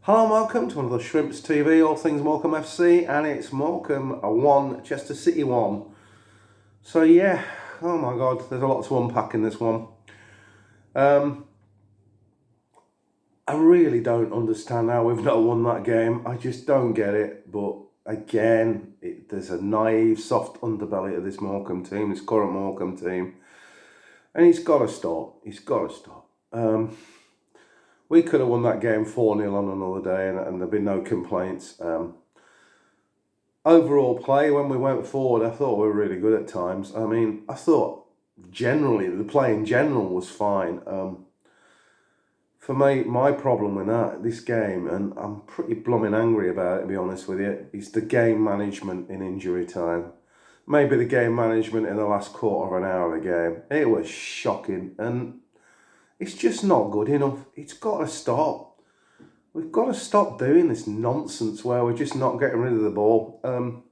Hello and welcome to another Shrimps TV, all things Morecambe FC, and it's Morecambe 1, Chester City 1. So yeah, oh my god, there's a lot to unpack in this one. I really don't understand how we've not won that game. I just don't get it, but again, there's a naive, soft underbelly to this Morecambe team, this current Morecambe team, and he's got to stop. He's got to stop. We could have won that game 4-0 on another day, and there'd be no complaints. Overall play, when we went forward, I thought we were really good at times. I mean, I thought generally, the play in general was fine. For me, my problem with this game, and I'm pretty blooming angry about it, to be honest with you, is the game management in injury time. Maybe the game management in the last quarter of an hour of the game. It was shocking, and it's just not good enough. It's got to stop. We've got to stop doing this nonsense where we're just not getting rid of the ball. God,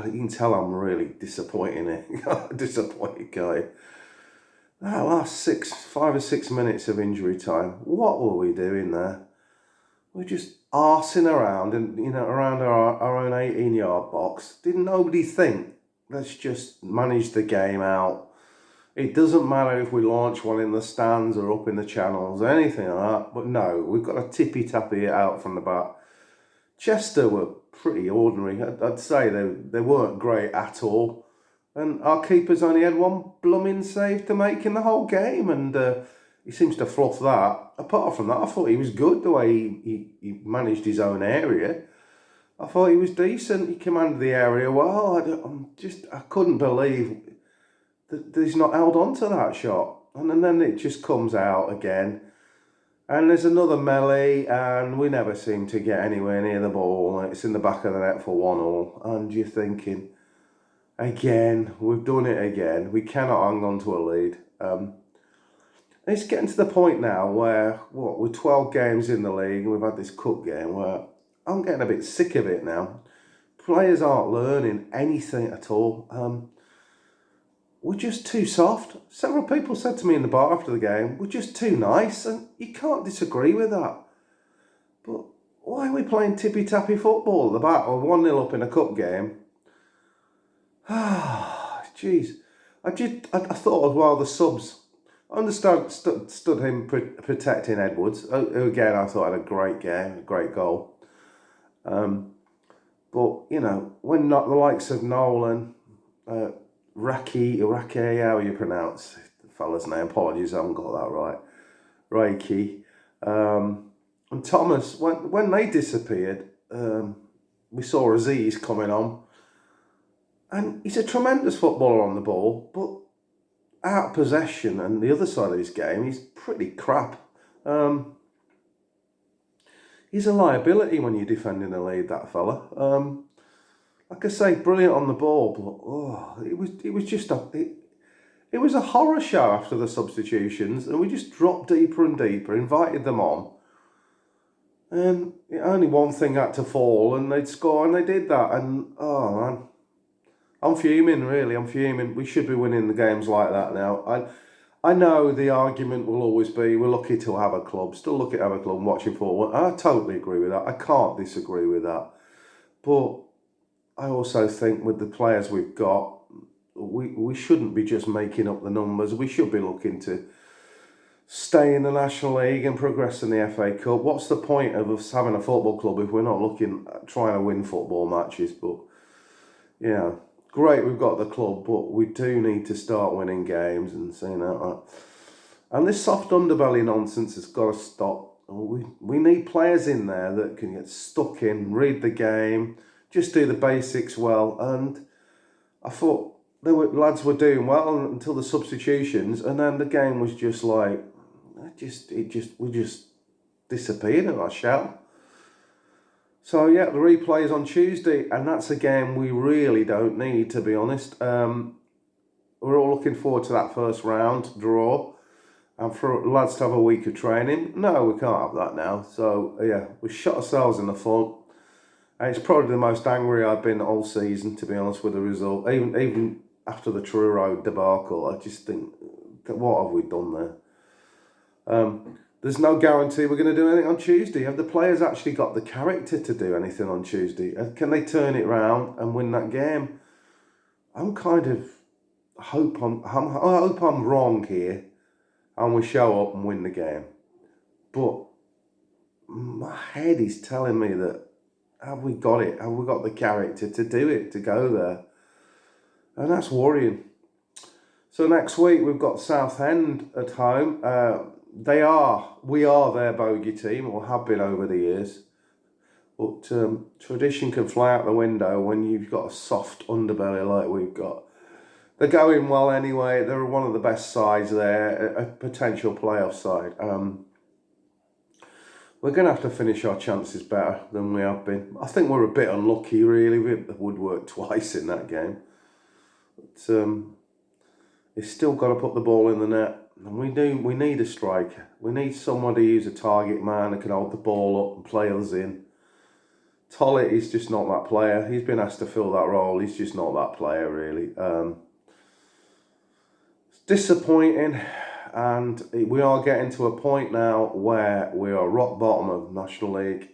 you can tell I'm really disappointed guy. That last 5 or 6 minutes of injury time, what were we doing there? We're just arsing around and around our own 18-yard box. Didn't nobody think, let's just manage the game out? It doesn't matter if we launch one in the stands or up in the channels or anything like that. But no, we've got to tippy-tappy it out from the back. Chester were pretty ordinary. I'd say they weren't great at all. And our keeper's only had one blooming save to make in the whole game. And he seems to fluff that. Apart from that, I thought he was good the way he managed his own area. I thought he was decent. He commanded the area well. I couldn't believe that he's not held on to that shot. And then it just comes out again. And there's another melee, and we never seem to get anywhere near the ball. It's in the back of the net for 1-1. And you're thinking, again, we've done it again. We cannot hang on to a lead. It's getting to the point now where, we're 12 games in the league, and we've had this cup game where I'm getting a bit sick of it now. Players aren't learning anything at all. We're just too soft. Several people said to me in the bar after the game, we're just too nice, and you can't disagree with that. But why are we playing tippy-tappy football at the back or 1-0 up in a cup game? Ah, jeez. I thought as well the subs. I understand stood him protecting Edwards, who again I thought had a great game, a great goal. But, when not the likes of Nolan, Raki, how you pronounce the fella's name? Apologies, I haven't got that right. Reiki. And Thomas, when they disappeared, we saw Aziz coming on. And he's a tremendous footballer on the ball, but out of possession and the other side of his game, he's pretty crap. He's a liability when you're defending the lead, that fella. Like I say, brilliant on the ball, but it was a horror show after the substitutions, and we just dropped deeper and deeper, invited them on, and only one thing had to fall, and they'd score, and they did that, and oh man, I'm fuming, really, I'm fuming. We should be winning the games like that now. I know the argument will always be, we're lucky to have a club, still lucky to have a club and watching football. I totally agree with that, I can't disagree with that, but I also think with the players we've got, we shouldn't be just making up the numbers. We should be looking to stay in the National League and progress in the FA Cup. What's the point of us having a football club if we're not looking at trying to win football matches? But, great we've got the club, but we do need to start winning games and seeing that. And this soft underbelly nonsense has got to stop. We need players in there that can get stuck in, read the game, just do the basics well, and I thought lads were doing well until the substitutions, and then the game was just like, we just disappeared in our shell. So yeah, the replay is on Tuesday, and that's a game we really don't need, to be honest. We're all looking forward to that first round draw, and for lads to have a week of training. No, we can't have that now. So yeah, we shot ourselves in the foot. And it's probably the most angry I've been all season, to be honest, with the result. Even after the Truro debacle, I just think, what have we done there? There's no guarantee we're going to do anything on Tuesday. Have the players actually got the character to do anything on Tuesday? Can they turn it round and win that game? I'm kind of I hope I'm wrong here, and we show up and win the game. But my head is telling me that have we got it? Have we got the character to do it, to go there? And that's worrying. So next week we've got Southend at home. We are their bogey team, or have been over the years. But tradition can fly out the window when you've got a soft underbelly like we've got. They're going well anyway. They're one of the best sides there, a potential playoff side. We're going to have to finish our chances better than we have been. I think we're a bit unlucky, really. We hit the woodwork twice in that game. But he's still got to put the ball in the net. And we need a striker. We need somebody who's a target man who can hold the ball up and play us in. Tollett is just not that player. He's been asked to fill that role. He's just not that player, really. It's disappointing. And we are getting to a point now where we are rock bottom of National League.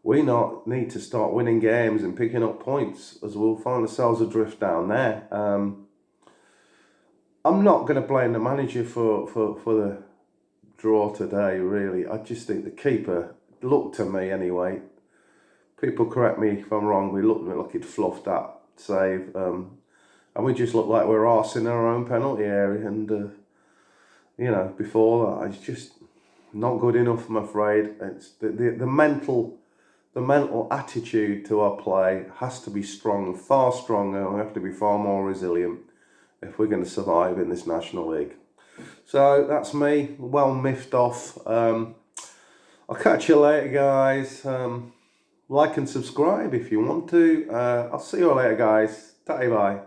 We need to start winning games and picking up points, as we'll find ourselves adrift down there. I'm not going to blame the manager for the draw today, really. I just think the keeper looked, to me anyway, people correct me if I'm wrong, we looked like he'd fluffed that save. And we just looked like we're arsing our own penalty area. And, before that, it's just not good enough, I'm afraid. It's the mental attitude to our play has to be strong, far stronger. We have to be far more resilient if we're going to survive in this National League. So that's me, well miffed off. I'll catch you later, guys. Like and subscribe if you want to. I'll see you later, guys. Bye.